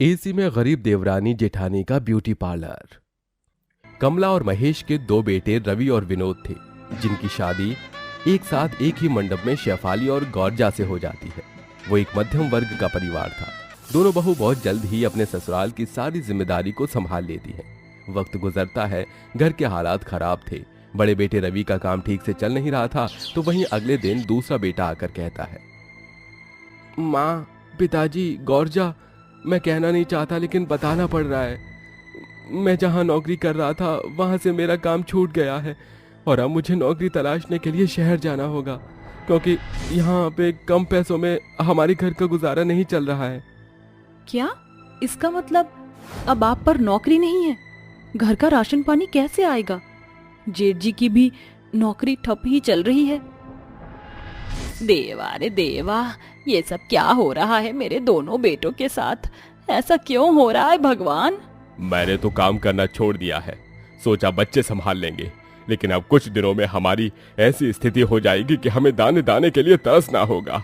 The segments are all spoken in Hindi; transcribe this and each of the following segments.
एसी में गरीब देवरानी जेठानी का ब्यूटी पार्लर। कमला और महेश के दो बेटे रवि और विनोद थे, जिनकी शादी एक साथ एक ही मंडप में शेफाली और गौरजा से हो जाती है। वो एक मध्यम वर्ग का परिवार था। दोनों बहू बहुत जल्द ही अपने ससुराल की सारी जिम्मेदारी को संभाल लेती हैं। वक्त गुजरता है, घर के हालात खराब थे। बड़े बेटे रवि का काम ठीक से चल नहीं रहा था, तो वहीं अगले दिन दूसरा बेटा आकर कहता है, माँ, पिताजी, गौरजा, मैं कहना नहीं चाहता लेकिन बताना पड़ रहा है। मैं जहाँ नौकरी कर रहा था वहाँ से मेरा काम छूट गया है और अब मुझे नौकरी तलाशने के लिए शहर जाना होगा, क्योंकि यहाँ पे कम पैसों में हमारे घर का गुजारा नहीं चल रहा है। क्या? इसका मतलब अब आप पर नौकरी नहीं है? घर का राशन पानी कैसे आएगा? जेठ जी की भी नौकरी ठप ही चल रही है। देवा रे देवा, ये सब क्या हो रहा है मेरे दोनों बेटों के साथ? ऐसा क्यों हो रहा है भगवान? मैंने तो काम करना छोड़ दिया है, सोचा बच्चे संभाल लेंगे, लेकिन अब कुछ दिनों में हमारी ऐसी स्थिति हो जाएगी कि हमें दाने दाने के लिए तरसना होगा।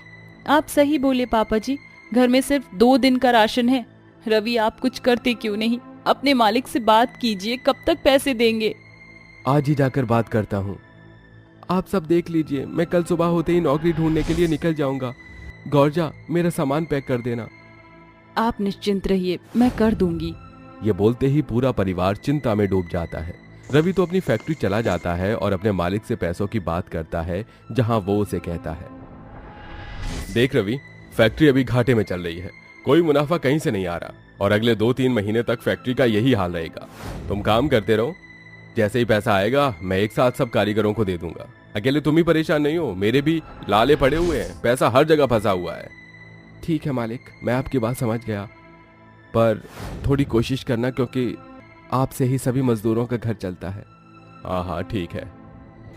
आप सही बोले पापा जी, घर में सिर्फ 2 दिन का राशन है। रवि, आप कुछ करते क्यों नहीं? अपने मालिक से बात कीजिए, कब तक पैसे देंगे? आज ही जाकर बात करता हूँ। आप सब देख लीजिए, मैं कल सुबह होते ही नौकरी ढूंढने के लिए निकल जाऊंगा। गौरजा, मेरा सामान पैक कर देना। आप निश्चिंत रहिए, मैं कर दूंगी। ये बोलते ही पूरा परिवार चिंता में डूब जाता है। रवि तो अपनी फैक्ट्री चला जाता है और अपने मालिक से पैसों की बात करता है, जहां वो उसे कहता है, देख रवि, फैक्ट्री अभी घाटे में चल रही है, कोई मुनाफा कहीं से नहीं आ रहा और अगले 2-3 महीने तक फैक्ट्री का यही हाल रहेगा। तुम काम करते रहो, जैसे ही पैसा आएगा मैं एक साथ सब कारीगरों को दे दूंगा। अकेले तुम ही परेशान नहीं हो, मेरे भी लाले पड़े हुए हैं, पैसा हर जगह फंसा हुआ है। ठीक है मालिक, मैं आपकी बात समझ गया, पर थोड़ी कोशिश करना, क्योंकि आपसे ही सभी मजदूरों का घर चलता है। हाँ, ठीक है।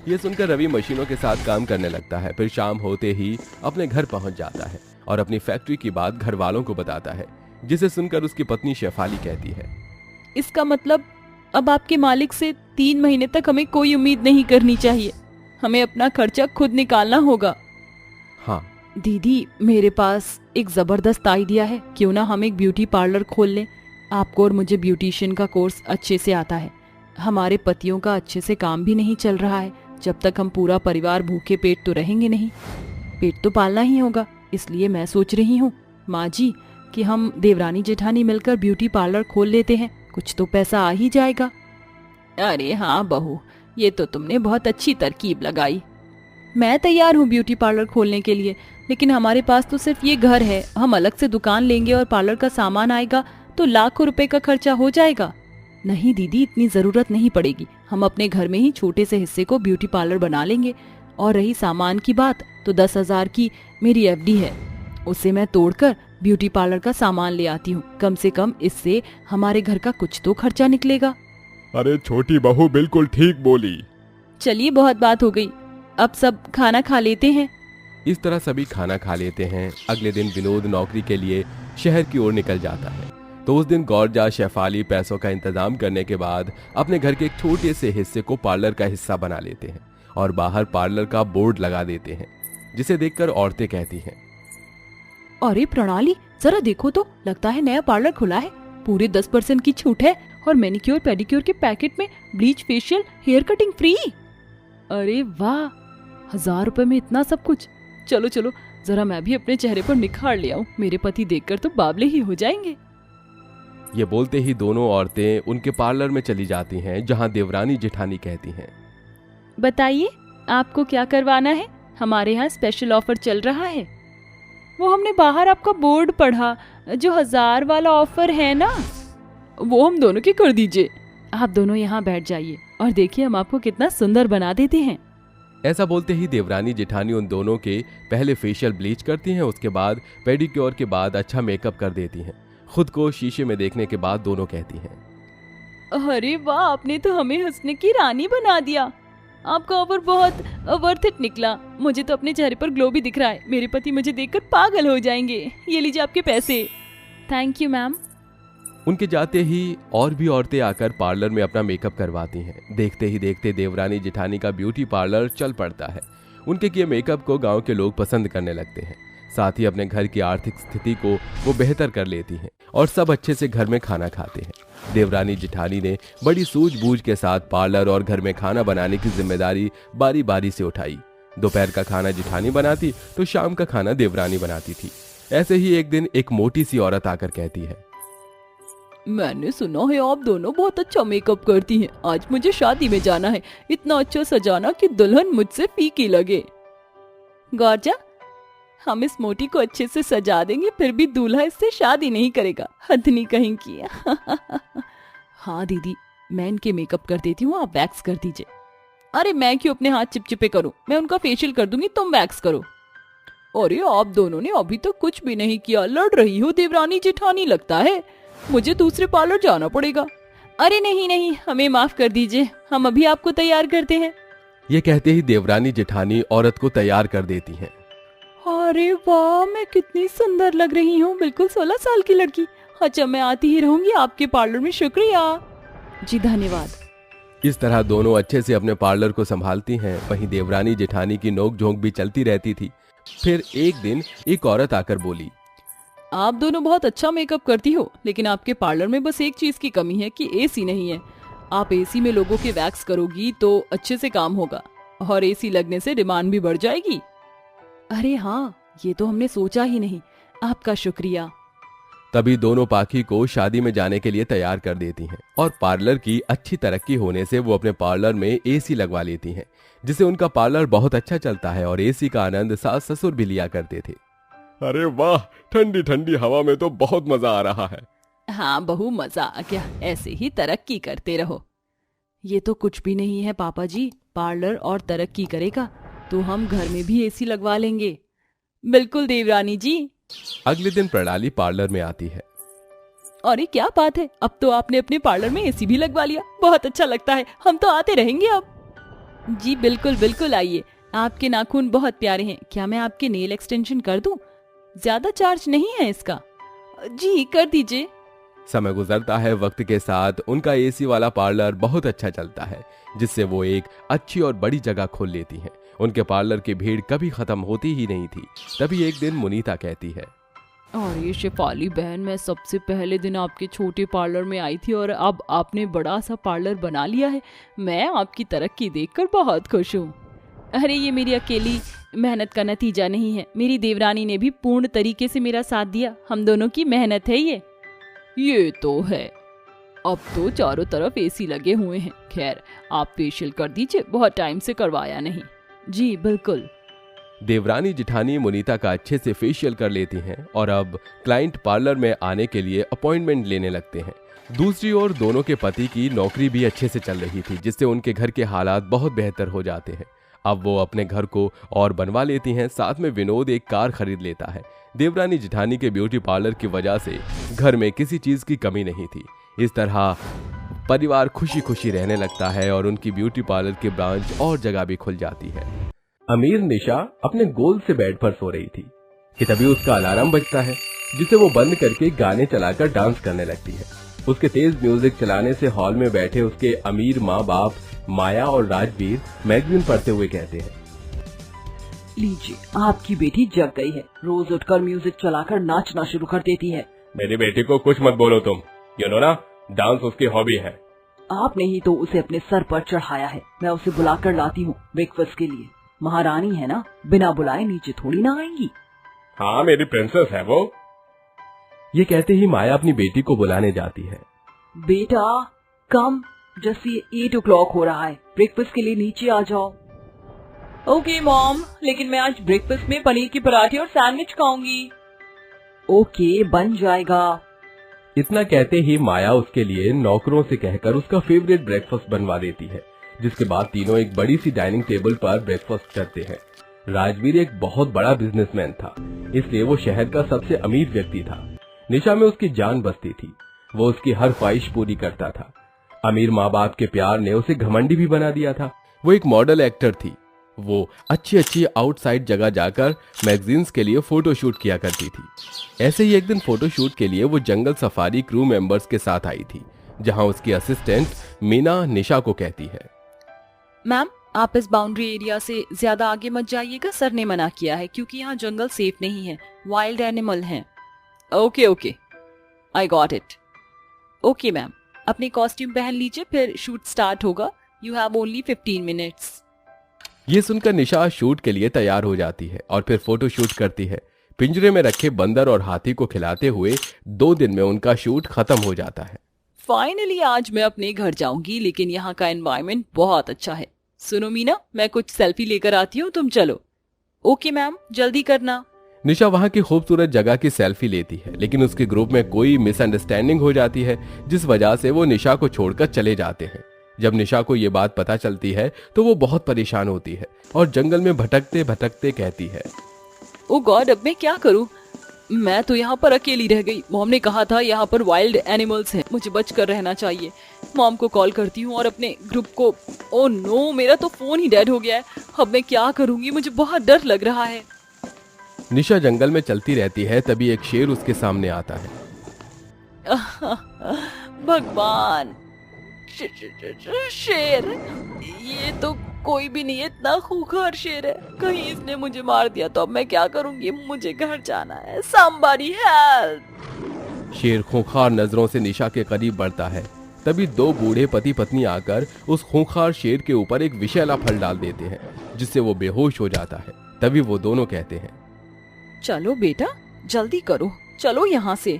ये सुनकर रवि मशीनों के साथ काम करने लगता है। फिर शाम होते ही अपने घर पहुंच जाता है और अपनी फैक्ट्री की बात घर वालों को बताता है, जिसे सुनकर उसकी पत्नी शेफाली कहती है, इसका मतलब अब आपके मालिक से 3 महीने तक हमें कोई उम्मीद नहीं करनी चाहिए। हमें अपना खर्चा खुद निकालना होगा। हाँ दीदी, मेरे पास एक जबरदस्त आइडिया है। क्यों ना हम एक ब्यूटी पार्लर खोल लें? आपको और मुझे ब्यूटिशियन का कोर्स अच्छे से आता है। हमारे पतियों का अच्छे से काम भी नहीं चल रहा है। जब तक हम पूरा परिवार भूखे पेट तो रहेंगे नहीं, पेट तो पालना ही होगा। इसलिए मैं सोच रही हूँ माँ जी कि हम देवरानी जेठानी मिलकर ब्यूटी पार्लर खोल लेते हैं, कुछ तो पैसा आ ही जाएगा। अरे हाँ बहू, ये तो तुमने बहुत अच्छी तरकीब लगाई। मैं तैयार हूँ ब्यूटी पार्लर खोलने के लिए, लेकिन हमारे पास तो सिर्फ ये घर है। हम अलग से दुकान लेंगे और पार्लर का सामान आएगा तो लाखों रुपए का खर्चा हो जाएगा। नहीं दीदी, इतनी जरूरत नहीं पड़ेगी। हम अपने घर में ही छोटे से हिस्से को ब्यूटी पार्लर बना लेंगे। और रही सामान की बात, तो 10,000 की मेरी एफडी है, उसे मैं तोड़कर ब्यूटी पार्लर का सामान ले आती हूँ। कम से कम इससे हमारे घर का कुछ तो खर्चा निकलेगा। अरे छोटी बहू बिल्कुल ठीक बोली। चलिए, बहुत बात हो गई, अब सब खाना खा लेते हैं। इस तरह सभी खाना खा लेते हैं। अगले दिन विनोद नौकरी के लिए शहर की ओर निकल जाता है। तो उस दिन गौरजा, शेफाली पैसों का इंतजाम करने के बाद अपने घर के एक छोटे से हिस्से को पार्लर का हिस्सा बना लेते हैं और बाहर पार्लर का बोर्ड लगा देते हैं, जिसे देखकर औरतें कहती हैं, अरे प्रणाली, जरा देखो तो, लगता है नया पार्लर खुला है। पूरे 10% की छूट है और मैनिक्योर पेडिक्योर के पैकेट में bleach, facial, hair cutting free. अरे वाह, 1000 रुपए में इतना सब कुछ। चलो चलो, जरा मैं भी अपने चेहरे पर निखार ले आऊं, मेरे पति देखकर तो बावले ही हो जाएंगे। ये बोलते ही दोनों औरतें उनके पार्लर में चली जाती हैं, जहां देवरानी जेठानी कहती हैं, बताइए आपको क्या करवाना है? हमारे यहाँ स्पेशल ऑफर चल रहा है। वो हमने बाहर आपका बोर्ड पढ़ा, जो 1000 वाला ऑफर है ना, वो हम दोनों की कर दीजिए। आप दोनों यहाँ बैठ जाइए और देखिए हम आपको कितना सुंदर बना देते हैं। ऐसा बोलते ही देवरानी जेठानी उन दोनों के पहले फेशियल ब्लीच करती हैं, उसके बाद पेडिक्योर के बाद अच्छा मेकअप कर देती हैं। खुद को शीशे में देखने के बाद दोनों कहती हैं, अरे वाह, आपने तो हमें हंसने की रानी बना दिया। आपका ऑफर बहुत वर्थ इट निकला। मुझे तो अपने चेहरे पर ग्लो भी दिख रहा है। मेरे पति मुझे देखकर पागल हो जाएंगे। ये लीजिए आपके पैसे। Thank you ma'am. उनके जाते ही और भी औरतें आकर पार्लर में अपना मेकअप करवाती हैं। देखते ही देखते देवरानी जेठानी का ब्यूटी पार्लर चल पड़ता है। उनके किए मेकअप को गांव के लोग पसंद करने लगते हैं। साथ ही अपने घर की आर्थिक स्थिति को वो बेहतर कर लेती हैं और सब अच्छे से घर में खाना खाते हैं। देवरानी जेठानी ने बड़ी सूझबूझ के साथ पार्लर और घर में खाना बनाने की जिम्मेदारी बारी बारी से उठाई। दोपहर का खाना जेठानी बनाती तो शाम का खाना देवरानी बनाती थी। ऐसे ही एक दिन एक मोटी सी औरत आकर कहती है, मैंने सुना है आप दोनों बहुत अच्छा मेकअप करती हैं। आज मुझे शादी में जाना है, इतना अच्छा सजाना कि दुल्हन मुझसे फीकी लगे। गौरजा, हम इस मोटी को अच्छे से सजा देंगे, फिर भी दूल्हा इससे शादी नहीं करेगा। हथनी कहीं की। हाँ दीदी, मैं इनके मेकअप कर देती हूँ, आप वैक्स कर दीजिए। अरे मैं क्यों अपने हाथ चिपचिपे करूँ, मैं उनका फेशियल कर दूंगी, तुम वैक्स करो। अरे आप दोनों ने अभी तक कुछ भी नहीं किया, लड़ रही हो देवरानी जेठानी, लगता है मुझे दूसरे पार्लर जाना पड़ेगा। अरे नहीं नहीं, हमें माफ कर दीजिए, हम अभी आपको तैयार करते हैं। ये कहते ही देवरानी जेठानी औरत को तैयार कर देती हैं। अरे वाह, मैं कितनी सुंदर लग रही हूँ, बिल्कुल 16 साल की लड़की। अच्छा, मैं आती ही रहूंगी आपके पार्लर में, शुक्रिया। जी धन्यवाद। इस तरह दोनों अच्छे से अपने पार्लर को संभालती हैं। वहीं देवरानी जेठानी की नोक झोंक भी चलती रहती थी। फिर एक दिन एक औरत आकर बोली, आप दोनों बहुत अच्छा मेकअप करती हो, लेकिन आपके पार्लर में बस एक चीज की कमी है कि एसी नहीं है। आप एसी में लोगों के वैक्स करोगी तो अच्छे से काम होगा, और एसी लगने से डिमांड भी बढ़ जाएगी। अरे हाँ, ये तो हमने सोचा ही नहीं, आपका शुक्रिया। तभी दोनों पाखी को शादी में जाने के लिए तैयार कर देती हैं और पार्लर की अच्छी तरक्की होने से वो अपने पार्लर में एसी लगवा लेती हैं, जिससे उनका पार्लर बहुत अच्छा चलता है और एसी का आनंद सास ससुर भी लिया करते थे। अरे वाह, ठंडी ठंडी हवा में तो बहुत मजा आ रहा है। हाँ बहू, मजा आ गया, ऐसे ही तरक्की करते रहो। ये तो कुछ भी नहीं है पापा जी, पार्लर और तरक्की करेगा तो हम घर में भी एसी लगवा लेंगे। बिल्कुल देवरानी जी। अगले दिन प्रणाली पार्लर में आती है। अरे क्या बात है, अब तो आपने अपने पार्लर में एसी भी लगवा लिया, बहुत अच्छा लगता है, हम तो आते रहेंगे अब। जी बिल्कुल बिल्कुल, आइए, आपके नाखून बहुत प्यारे हैं, क्या मैं आपके नेल एक्सटेंशन कर दूं? ज्यादा चार्ज नहीं है इसका। जी कर दीजिए। समय गुजरता है, वक्त के साथ उनका एसी वाला पार्लर बहुत अच्छा चलता है, जिससे वो एक अच्छी और बड़ी जगह खोल लेती हैं। उनके पार्लर की भीड़ कभी खत्म होती ही नहीं थी। तभी एक दिन मुनीता कहती है, अरे शेफाली बहन, मैं सबसे पहले दिन आपके छोटे पार्लर में आई थी और अब आपने बड़ा सा पार्लर बना लिया है। मैं आपकी तरक्की देखकर बहुत खुश हूँ। अरे ये मेरी अकेली मेहनत का नतीजा नहीं है, मेरी देवरानी ने भी पूर्ण तरीके से मेरा साथ दिया, हम दोनों की मेहनत है ये तो है। अब तो चारों तरफ एसी लगे हुए हैं। खैर, आप फेशियल कर दीजिए, बहुत टाइम से करवाया नहीं। जी बिल्कुल। देवरानी जेठानी मुनीता का अच्छे से फेशियल कर लेती हैं और अब क्लाइंट पार्लर में आने के लिए अपॉइंटमेंट लेने लगते हैं। दूसरी ओर दोनों के पति की नौकरी भी अच्छे से चल रही थी, जिससे उनके घर के हालात बहुत बेहतर हो जाते हैं। अब वो अपने घर को और बनवा लेती हैं। साथ में विनोद एक कार खरीद लेता है। देवरानी जेठानी के ब्यूटी पार्लर की वजह से घर में किसी चीज की कमी नहीं थी। इस तरह परिवार खुशी खुशी रहने लगता है और उनकी ब्यूटी पार्लर की ब्रांच और जगह भी खुल जाती है। अमीर निशा अपने गोल से बेड पर सो रही थी कि तभी उसका अलार्म बजता है, जिसे वो बंद करके गाने चलाकर डांस करने लगती है। उसके तेज म्यूजिक चलाने से हॉल में बैठे उसके अमीर माँ बाप माया और राजवीर मैगजीन पढ़ते हुए कहते हैं, लीजिए, आपकी बेटी जग गई है, रोज उठकर म्यूजिक चलाकर नाचना शुरू कर देती है। मेरी बेटी को कुछ मत बोलो तुम, यू नो ना, डांस उसकी हॉबी है। आपने ही तो उसे अपने सर पर चढ़ाया है, मैं उसे बुलाकर लाती हूँ ब्रेकफास्ट के लिए। महारानी है ना, बिना बुलाए नीचे थोड़ी ना आएंगी। हाँ, मेरी प्रिंसेस है वो। ये कहते ही माया अपनी बेटी को बुलाने जाती है। बेटा कम, जैसे 8 o'clock हो रहा है, ब्रेकफास्ट के लिए नीचे आ जाओ। ओके मॉम, लेकिन मैं आज ब्रेकफास्ट में पनीर की पराठे और सैंडविच खाऊंगी। ओके, बन जाएगा। इतना कहते ही माया उसके लिए नौकरों से कहकर उसका फेवरेट ब्रेकफास्ट बनवा देती है, जिसके बाद तीनों एक बड़ी सी डाइनिंग टेबल पर ब्रेकफास्ट करते हैं। राजवीर एक बहुत बड़ा बिजनेसमैन था, इसलिए वो शहर का सबसे अमीर व्यक्ति था। निशा में उसकी जान बसती थी, वो उसकी हर ख्वाहिश पूरी करता था। अमीर माँ बाप के प्यार ने उसे घमंडी भी बना दिया था। वो एक मॉडल एक्टर थी। वो अच्छी अच्छी आउटसाइड जगह जाकर मैगजीन्स के लिए फोटो शूट किया करती थी। ऐसे ही एक दिन फोटो शूट के लिए वो जंगल सफारी क्रू मेंबर्स के साथ आई थी, जहां उसकी असिस्टेंट मीना निशा को कहती है, मैम आप इस बाउंड्री एरिया से ज्यादा आगे मत जाइएगा, सर ने मना किया है, क्योंकि यहाँ जंगल सेफ नहीं है, वाइल्ड एनिमल हैं। Okay okay. I got it. Okay ma'am, अपनी कॉस्ट्यूम पहन लीजिए, फिर शूट स्टार्ट होगा। You have only 15 minutes. ये सुनकर निशा शूट के लिए तैयार हो जाती है और फिर फोटो शूट करती है। पिंजरे में रखे बंदर और हाथी को खिलाते हुए 2 दिन में उनका शूट खत्म हो जाता है। फाइनली आज मैं अपने घर जाऊंगी, लेकिन यहाँ का एनवायरनमेंट बहुत अच्छा है। सुनो मीना, मैं कुछ सेल्फी लेकर आती हूँ, तुम चलो। ओके मैम, जल्दी करना। निशा वहां की खूबसूरत जगह की सेल्फी लेती है, लेकिन उसके ग्रुप में कोई मिसअंडरस्टैंडिंग हो जाती है, जिस वजह से वो निशा को छोड़कर चले जाते हैं। जब निशा को ये बात पता चलती है तो वो बहुत परेशान होती है और जंगल में भटकते भटकते कहती है, ओ गॉड, अब मैं क्या करूं? मैं तो यहाँ पर अकेली रह गई। मॉम ने कहा था यहाँ पर वाइल्ड एनिमल्स हैं, मुझे बचकर रहना चाहिए। मॉम को कॉल करती हूँ और अपने ग्रुप को। ओ नो, मेरा तो फोन ही डेड हो गया है। अब मैं क्या करूंगी? मुझे बहुत डर लग रहा है। निशा जंगल में चलती रहती है, तभी एक शेर उसके सामने आता है। भगवान, शेर, ये तो कोई भी नहीं है, इतना खूंखार शेर है। कहीं इसने मुझे मार दिया तो अब मैं क्या करूंगी? मुझे घर जाना है। somebody help। शेर खूंखार नजरों से निशा के करीब बढ़ता है। तभी 2 बूढ़े पति पत्नी आकर उस खूंखार शेर के ऊपर एक विषैला फल डाल देते हैं, जिससे वो बेहोश हो जाता है। तभी वो दोनों कहते हैं, चलो बेटा, जल्दी करो, चलो यहाँ से।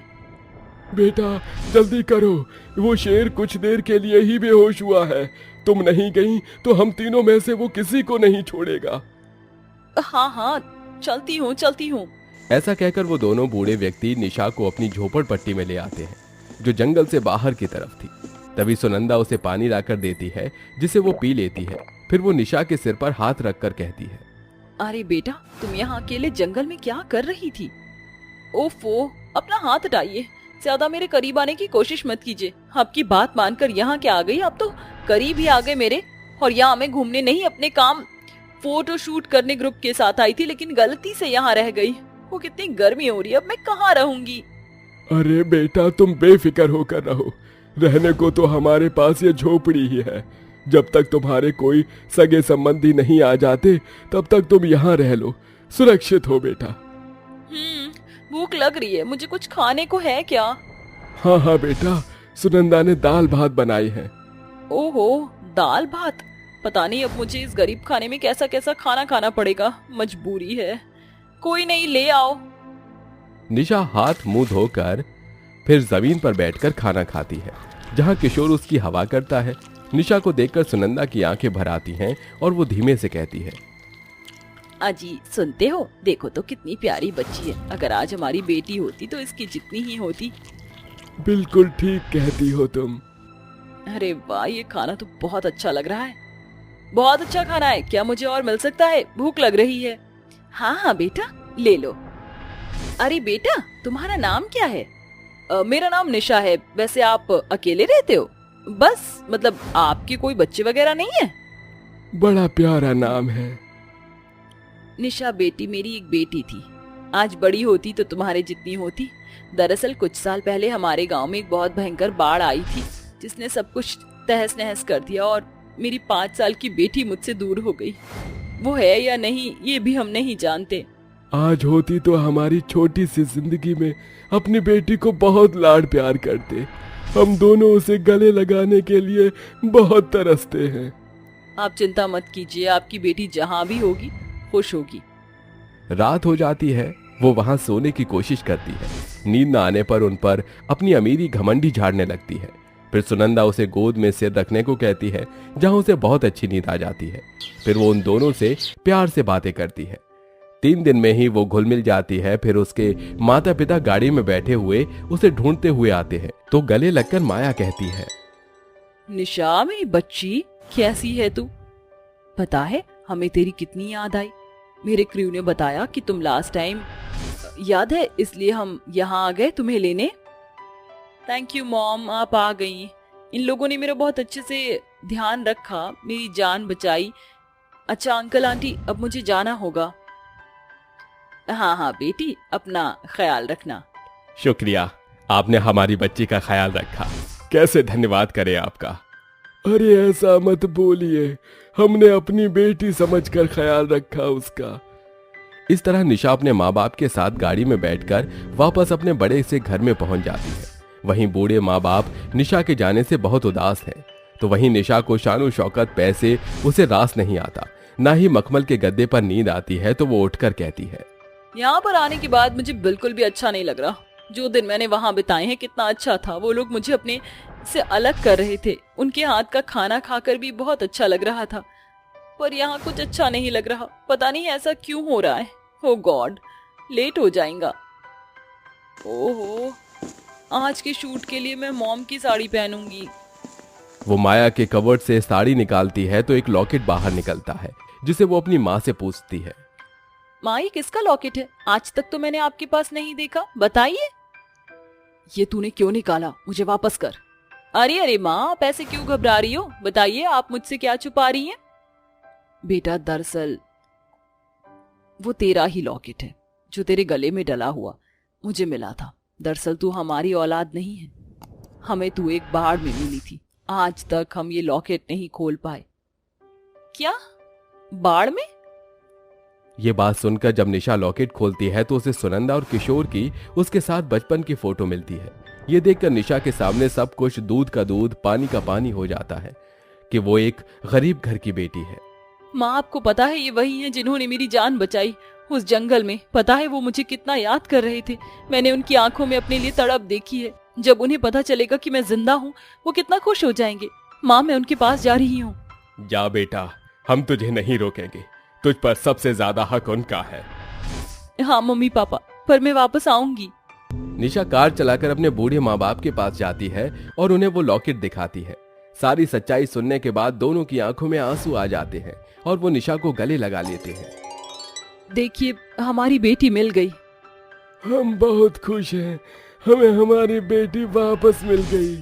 बेटा जल्दी करो, वो शेर कुछ देर के लिए ही बेहोश हुआ है। तुम नहीं गई तो हम तीनों में से वो किसी को नहीं छोड़ेगा। हाँ हाँ, चलती हूँ। ऐसा कहकर वो दोनों बूढ़े व्यक्ति निशा को अपनी झोपड़पट्टी में ले आते हैं, जो जंगल से बाहर की तरफ थी। तभी सुनंदा उसे पानी लाकर देती है, जिसे वो पी लेती है। फिर वो निशा के सिर पर हाथ रखकर कहती है, अरे बेटा, तुम यहाँ अकेले जंगल में क्या कर रही थी? ओफो, अपना हाथ हटाइए, ज्यादा मेरे करीब आने की कोशिश मत कीजिए। आपकी बात मानकर यहाँ क्या आ गई? आप तो करीब ही आ गए मेरे। और यहाँ मैं घूमने नहीं, अपने काम फोटो शूट करने ग्रुप के साथ आई थी, लेकिन गलती से यहाँ रह गई। वो कितनी गर्मी हो रही है, अब मैं कहाँ रहूंगी? अरे बेटा, तुम बेफिक्र होकर रहो। रहने को तो हमारे पास ये झोपड़ी ही है। जब तक तुम्हारे कोई सगे संबंधी नहीं आ जाते, तब तक तुम यहाँ रह लो, सुरक्षित हो बेटा। भूख लग रही है, मुझे कुछ खाने को है क्या? हाँ हाँ बेटा, सुनंदा ने दाल भात बनाई है। ओहो, दाल भात? पता नहीं अब मुझे इस गरीब खाने में कैसा कैसा खाना खाना पड़ेगा। मजबूरी है। कोई नहीं, ले आओ। निशा हाथ मुंह धोकर फिर जमीन पर बैठकर खाना खाती है, जहाँ किशोर उसकी हवा करता है। निशा को देखकर सुनंदा की आंखें भर आती हैं और वो धीमे से कहती है, अजी सुनते हो? देखो तो कितनी प्यारी बच्ची है। अगर आज हमारी बेटी होती तो इसकी जितनी ही होती। बिल्कुल ठीक कहती हो तुम। अरे वाह, ये खाना तो बहुत अच्छा लग रहा है। बहुत अच्छा खाना है। क्या मुझे और मिल सकता है? भूख लग रही है। हाँ हाँ बेटा, ले लो। अरे बेटा, तुम्हारा नाम क्या है? मेरा नाम निशा है। वैसे आप अकेले रहते हो? बस, मतलब आपके कोई बच्चे वगैरह नहीं है? बड़ा प्यारा नाम है। निशा बेटी मेरी एक बेटी थी। आज बड़ी होती तो तुम्हारे जितनी होती। दरअसल कुछ साल पहले हमारे गांव में एक बहुत भयंकर बाढ़ आई थी, जिसने सब कुछ तहस नहस कर दिया और मेरी 5 साल की बेटी मुझसे दूर हो गई। वो है या नहीं ये भी हम नहीं जानते। आज होती तो हमारी छोटी सी जिंदगी में अपनी बेटी को बहुत लाड प्यार करते। हम दोनों उसे गले लगाने के लिए बहुत तरसते हैं। आप चिंता मत कीजिए, आपकी बेटी जहाँ भी होगी खुश होगी। रात हो जाती है। वो वहां सोने की कोशिश करती है। नींद न आने पर उन पर अपनी अमीरी घमंडी झाड़ने लगती है। फिर सुनंदा उसे गोद में सिर रखने को कहती है, जहां उसे बहुत अच्छी नींद आ जाती है। फिर वो उन दोनों से प्यार से बातें करती है। 3 दिन में ही वो घुल मिल जाती है। फिर उसके माता पिता गाड़ी में बैठे हुए उसे ढूंढते हुए आते हैं, तो गले लगकर माया कहती है, निशा मेरी बच्ची, कैसी है तू? पता है हमें तेरी कितनी याद आई। मेरे क्रू ने बताया कि तुम लास्ट टाइम याद है, इसलिए हम यहाँ आ गए तुम्हें लेने। थैंक यू मॉम, आप आ गई। इन लोगों ने मेरा बहुत अच्छे से ध्यान रखा, मेरी जान बचाई। अच्छा अंकल आंटी, अब मुझे जाना होगा। हाँ हाँ बेटी, अपना ख्याल रखना। शुक्रिया, आपने हमारी बच्ची का ख्याल रखा। कैसे धन्यवाद करें आपका। अरे ऐसा मत बोलिए, हमने अपनी बेटी समझकर ख्याल रखा उसका। इस तरह निशा अपने माँ बाप के साथ गाड़ी में बैठकर वापस अपने बड़े से घर में पहुंच जाती है। वहीं बूढ़े माँ बाप निशा के जाने से बहुत उदास हैं। तो वहीं निशा को शानो शौकत पैसे उसे रास नहीं आता, ना ही मखमल के गद्दे पर नींद आती है। तो वो उठकर कहती है, यहाँ पर आने के बाद मुझे बिल्कुल भी अच्छा नहीं लग रहा। जो दिन मैंने वहाँ बिताए हैं कितना अच्छा था। वो लोग मुझे अपने से अलग कर रहे थे। उनके हाथ का खाना खाकर भी बहुत अच्छा लग रहा था, पर यहाँ कुछ अच्छा नहीं लग रहा। पता नहीं ऐसा क्यों हो रहा है। ओ गॉड, लेट हो जाएगा। ओहो, आज के शूट के लिए मैं मॉम की साड़ी पहनूंगी। वो माया के कवर्ड से साड़ी निकालती है तो एक लॉकेट बाहर निकलता है, जिसे वो अपनी माँ से पूछती है। माँ, ये किसका लॉकेट है? आज तक तो मैंने आपके पास नहीं देखा, बताइए। ये तूने क्यों निकाला? मुझे वापस कर। अरे अरे माँ, आप ऐसे क्यों घबरा रही हो? बताइए, आप मुझसे क्या छुपा रही हैं? बेटा, दरअसल वो तेरा ही लॉकेट है जो तेरे गले में डला हुआ मुझे मिला था। दरअसल तू हमारी औलाद नहीं है, हमें तू एक बाढ़ में मिली थी। आज तक हम ये लॉकेट नहीं खोल पाए। क्या? बाढ़ में? ये बात सुनकर जब निशा लॉकेट खोलती है तो उसे सुनंदा और किशोर की उसके साथ बचपन की फोटो मिलती है। ये देखकर निशा के सामने सब कुछ दूध का दूध पानी का पानी हो जाता है कि वो एक गरीब घर की बेटी है। माँ, आपको पता है ये वही हैं जिन्होंने मेरी जान बचाई उस जंगल में। पता है वो मुझे कितना याद कर रहे थे। मैंने उनकी आंखों में अपने लिए तड़प देखी है। जब उन्हें पता चलेगा कि मैं जिंदा हूँ, वो कितना खुश हो जाएंगे। माँ, मैं उनके पास जा रही हूँ। जा बेटा, हम तुझे नहीं रोकेंगे। तुझ पर सबसे ज्यादा हक उनका है। हाँ मम्मी पापा, पर मैं वापस आऊंगी। निशा कार चलाकर अपने बूढ़े माँ बाप के पास जाती है और उन्हें वो लॉकेट दिखाती है। सारी सच्चाई सुनने के बाद दोनों की आंखों में आंसू आ जाते हैं और वो निशा को गले लगा लेते हैं। देखिए, हमारी बेटी मिल गई। हम बहुत खुश हैं, हमें हमारी बेटी वापस मिल गई।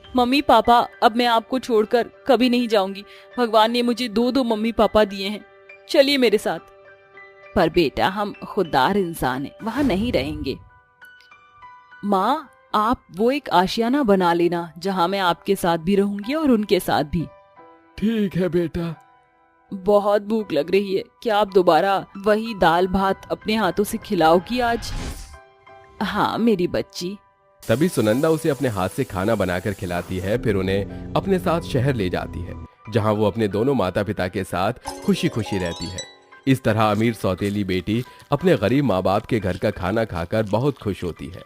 मम्मी पापा, अब मैं आपको छोड़कर कभी नहीं जाऊंगी। भगवान ने मुझे दो मम्मी पापा दिए हैं। चलिए मेरे साथ। पर बेटा, हम खुददार इंसान हैं, वहां नहीं रहेंगे। माँ, आप वो एक आशियाना बना लेना जहां मैं आपके साथ भी रहूंगी और उनके साथ भी। ठीक है बेटा। बहुत भूख लग रही है, क्या आप दोबारा वही दाल भात अपने हाथों से खिलाओगी आज? हाँ मेरी बच्ची। तभी सुनंदा उसे अपने हाथ से खाना बनाकर खिलाती है, फिर उन्हें अपने साथ शहर ले जाती है जहां वो अपने दोनों माता पिता के साथ खुशी खुशी रहती है। इस तरह अमीर सौतेली बेटी अपने गरीब माँ बाप के घर का खाना खाकर बहुत खुश होती है।